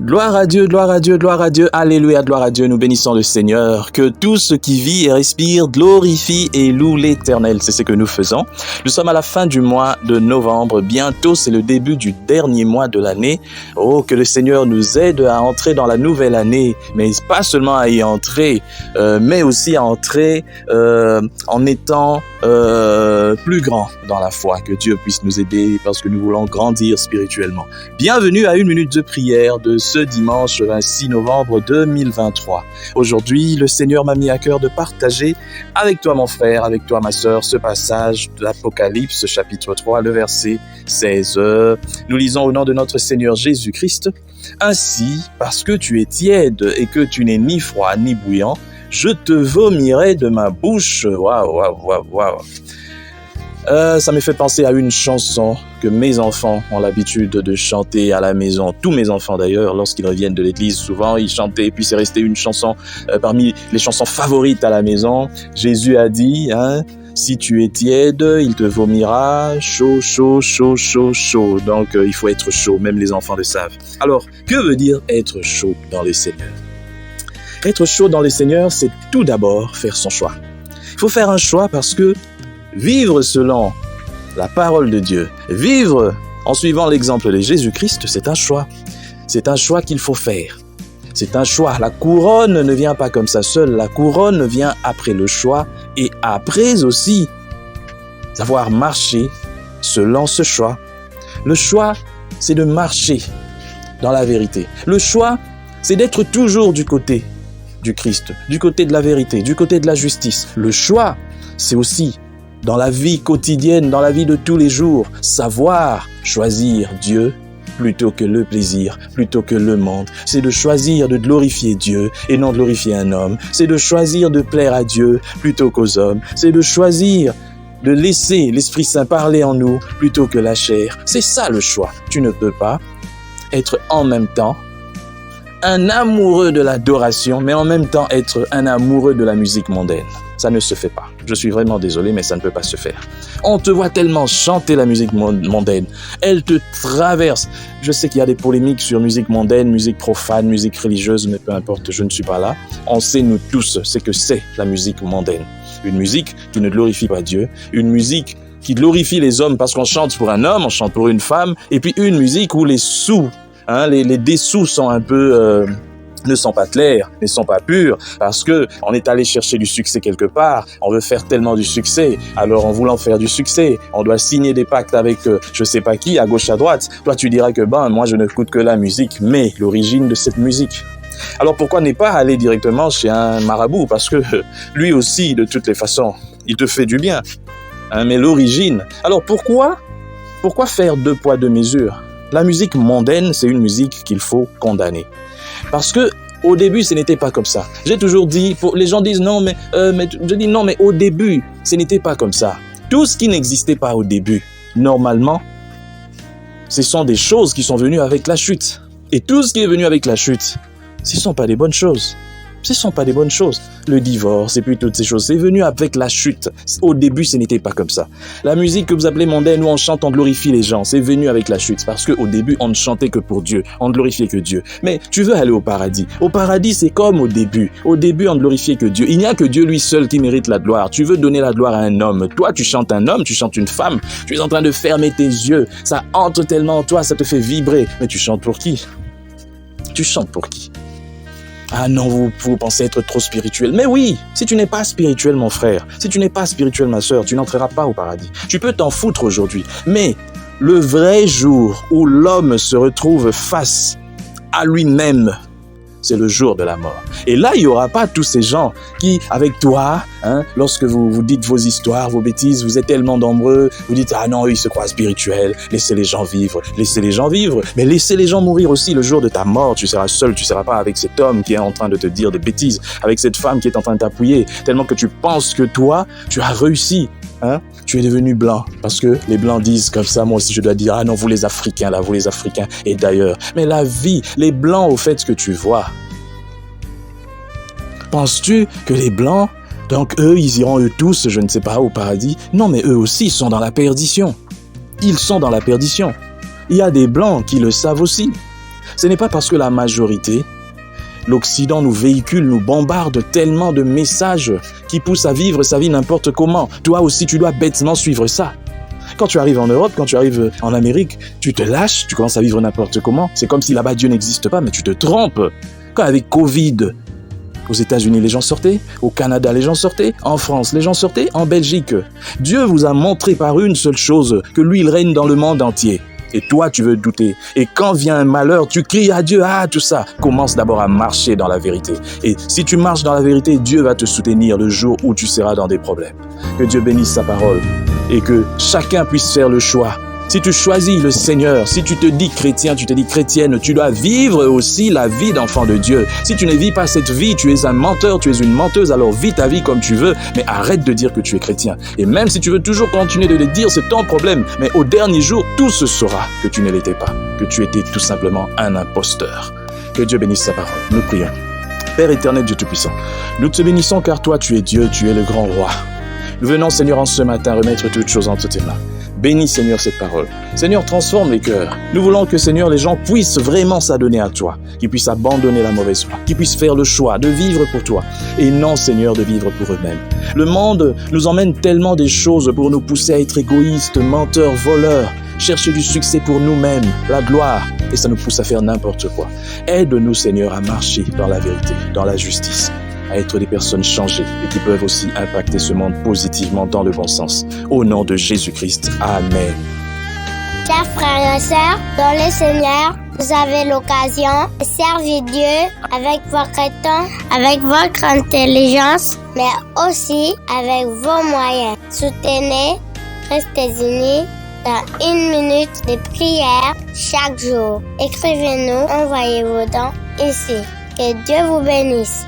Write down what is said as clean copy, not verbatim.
Gloire à Dieu, gloire à Dieu, gloire à Dieu, alléluia, gloire à Dieu, nous bénissons le Seigneur, que tout ce qui vit et respire glorifie et loue l'Éternel, c'est ce que nous faisons. Nous sommes à la fin du mois de novembre, bientôt c'est le début du dernier mois de l'année. Oh, que le Seigneur nous aide à entrer dans la nouvelle année, mais pas seulement à y entrer, mais aussi à entrer en étant plus grand dans la foi, que Dieu puisse nous aider parce que nous voulons grandir spirituellement. Bienvenue à une minute de prière de ce dimanche 26 novembre 2023. Aujourd'hui, le Seigneur m'a mis à cœur de partager avec toi mon frère, avec toi ma sœur, ce passage de l'Apocalypse chapitre 3, le verset 16. Nous lisons au nom de notre Seigneur Jésus-Christ. Ainsi, parce que tu es tiède et que tu n'es ni froid ni bouillant, je te vomirai de ma bouche. Waouh, waouh, waouh, waouh. Ça me fait penser à une chanson que mes enfants ont l'habitude de chanter à la maison. Tous mes enfants d'ailleurs, lorsqu'ils reviennent de l'église, souvent ils chantaient, et puis c'est resté une chanson parmi les chansons favorites à la maison. Jésus a dit, si tu es tiède, il te vomira chaud, chaud, chaud, chaud, chaud. Donc il faut être chaud, même les enfants le savent. Alors, que veut dire être chaud dans le Seigneur? Être chaud dans le Seigneur, c'est tout d'abord faire son choix. Il faut faire un choix parce que vivre selon la parole de Dieu, vivre en suivant l'exemple de Jésus-Christ, c'est un choix. C'est un choix qu'il faut faire. C'est un choix. La couronne ne vient pas comme ça seule. La couronne vient après le choix et après aussi savoir marcher selon ce choix. Le choix, c'est de marcher dans la vérité. Le choix, c'est d'être toujours du côté du Christ, du côté de la vérité, du côté de la justice. Le choix, c'est aussi dans la vie quotidienne, dans la vie de tous les jours, savoir choisir Dieu plutôt que le plaisir, plutôt que le monde. C'est de choisir de glorifier Dieu et non de glorifier un homme. C'est de choisir de plaire à Dieu plutôt qu'aux hommes. C'est de choisir de laisser l'Esprit Saint parler en nous plutôt que la chair. C'est ça le choix. Tu ne peux pas être en même temps un amoureux de l'adoration, mais en même temps être un amoureux de la musique mondaine. Ça ne se fait pas. Je suis vraiment désolé, mais ça ne peut pas se faire. On te voit tellement chanter la musique mondaine. Elle te traverse. Je sais qu'il y a des polémiques sur musique mondaine, musique profane, musique religieuse, mais peu importe, je ne suis pas là. On sait, nous tous, ce que c'est la musique mondaine. Une musique qui ne glorifie pas Dieu, une musique qui glorifie les hommes parce qu'on chante pour un homme, on chante pour une femme, et puis une musique où les sous, les dessous sont un peu... ne sont pas clairs, ne sont pas purs, parce que on est allé chercher du succès quelque part, on veut faire tellement du succès, alors en voulant faire du succès, on doit signer des pactes avec je sais pas qui, à gauche, à droite. Toi tu diras que moi je ne écoute que la musique, mais l'origine de cette musique. Alors pourquoi ne pas aller directement chez un marabout? Parce que lui aussi, de toutes les façons, il te fait du bien, mais l'origine. Alors pourquoi faire deux poids, deux mesures? La musique mondaine, c'est une musique qu'il faut condamner. Parce que au début, ce n'était pas comme ça. J'ai toujours dit, les gens disent non, mais je dis non, mais au début, ce n'était pas comme ça. Tout ce qui n'existait pas au début, normalement, ce sont des choses qui sont venues avec la chute. Et tout ce qui est venu avec la chute, ce ne sont pas des bonnes choses. Ce ne sont pas des bonnes choses. Le divorce et puis toutes ces choses, c'est venu avec la chute. Au début, ce n'était pas comme ça. La musique que vous appelez mondaine, où on chante, on glorifie les gens, c'est venu avec la chute. Parce qu'au début, on ne chantait que pour Dieu. On ne glorifiait que Dieu. Mais tu veux aller au paradis. Au paradis, c'est comme au début. Au début, on ne glorifiait que Dieu. Il n'y a que Dieu lui seul qui mérite la gloire. Tu veux donner la gloire à un homme. Toi, tu chantes un homme, tu chantes une femme. Tu es en train de fermer tes yeux. Ça entre tellement en toi, ça te fait vibrer. Mais tu chantes pour qui? Tu chantes pour qui? Ah non, vous pensez être trop spirituel. Mais oui, si tu n'es pas spirituel, mon frère, si tu n'es pas spirituel, ma sœur, tu n'entreras pas au paradis. Tu peux t'en foutre aujourd'hui. Mais le vrai jour où l'homme se retrouve face à lui-même, c'est le jour de la mort. Et là, il n'y aura pas tous ces gens qui, avec toi, lorsque vous dites vos histoires, vos bêtises, vous êtes tellement nombreux, vous dites « Ah non, ils se croient spirituels, laissez les gens vivre, laissez les gens vivre. » Mais laissez les gens mourir aussi le jour de ta mort. Tu seras seul, tu ne seras pas avec cet homme qui est en train de te dire des bêtises, avec cette femme qui est en train de t'appuyer, tellement que tu penses que toi, tu as réussi. Tu es devenu blanc, parce que les blancs disent comme ça, moi aussi je dois dire, ah non, vous les Africains, là, vous les Africains, et d'ailleurs. Mais la vie, les blancs, au fait, ce que tu vois, penses-tu que les blancs, donc eux, ils iront eux tous, je ne sais pas, au paradis? Non, mais eux aussi, ils sont dans la perdition. Ils sont dans la perdition. Il y a des blancs qui le savent aussi. Ce n'est pas parce que la majorité, l'Occident nous véhicule, nous bombarde tellement de messages qui poussent à vivre sa vie n'importe comment. Toi aussi, tu dois bêtement suivre ça. Quand tu arrives en Europe, quand tu arrives en Amérique, tu te lâches, tu commences à vivre n'importe comment. C'est comme si là-bas Dieu n'existe pas, mais tu te trompes. Quand avec Covid, aux États-Unis, les gens sortaient. Au Canada, les gens sortaient. En France, les gens sortaient. En Belgique. Dieu vous a montré par une seule chose, que lui, il règne dans le monde entier. Et toi, tu veux douter. Et quand vient un malheur, tu cries à Dieu, ah, tout ça. Commence d'abord à marcher dans la vérité. Et si tu marches dans la vérité, Dieu va te soutenir le jour où tu seras dans des problèmes. Que Dieu bénisse sa parole et que chacun puisse faire le choix. Si tu choisis le Seigneur, si tu te dis chrétien, tu te dis chrétienne, tu dois vivre aussi la vie d'enfant de Dieu. Si tu ne vis pas cette vie, tu es un menteur, tu es une menteuse, alors vis ta vie comme tu veux, mais arrête de dire que tu es chrétien. Et même si tu veux toujours continuer de le dire, c'est ton problème. Mais au dernier jour, tout se saura que tu ne l'étais pas, que tu étais tout simplement un imposteur. Que Dieu bénisse sa parole. Nous prions. Père éternel, Dieu Tout-Puissant, nous te bénissons car toi tu es Dieu, tu es le grand roi. Nous venons, Seigneur, en ce matin remettre toutes choses entre tes mains. Bénis, Seigneur, cette parole. Seigneur, transforme les cœurs. Nous voulons que, Seigneur, les gens puissent vraiment s'adonner à toi, qu'ils puissent abandonner la mauvaise foi, qu'ils puissent faire le choix de vivre pour toi et non, Seigneur, de vivre pour eux-mêmes. Le monde nous emmène tellement des choses pour nous pousser à être égoïstes, menteurs, voleurs, chercher du succès pour nous-mêmes, la gloire, et ça nous pousse à faire n'importe quoi. Aide-nous, Seigneur, à marcher dans la vérité, dans la justice, à être des personnes changées et qui peuvent aussi impacter ce monde positivement dans le bon sens. Au nom de Jésus-Christ. Amen. Chers frères et sœurs, dans le Seigneur, vous avez l'occasion de servir Dieu avec votre temps, avec votre intelligence, mais aussi avec vos moyens. Soutenez, restez unis dans 1 minute de prière chaque jour. Écrivez-nous, envoyez vos dons ici. Que Dieu vous bénisse.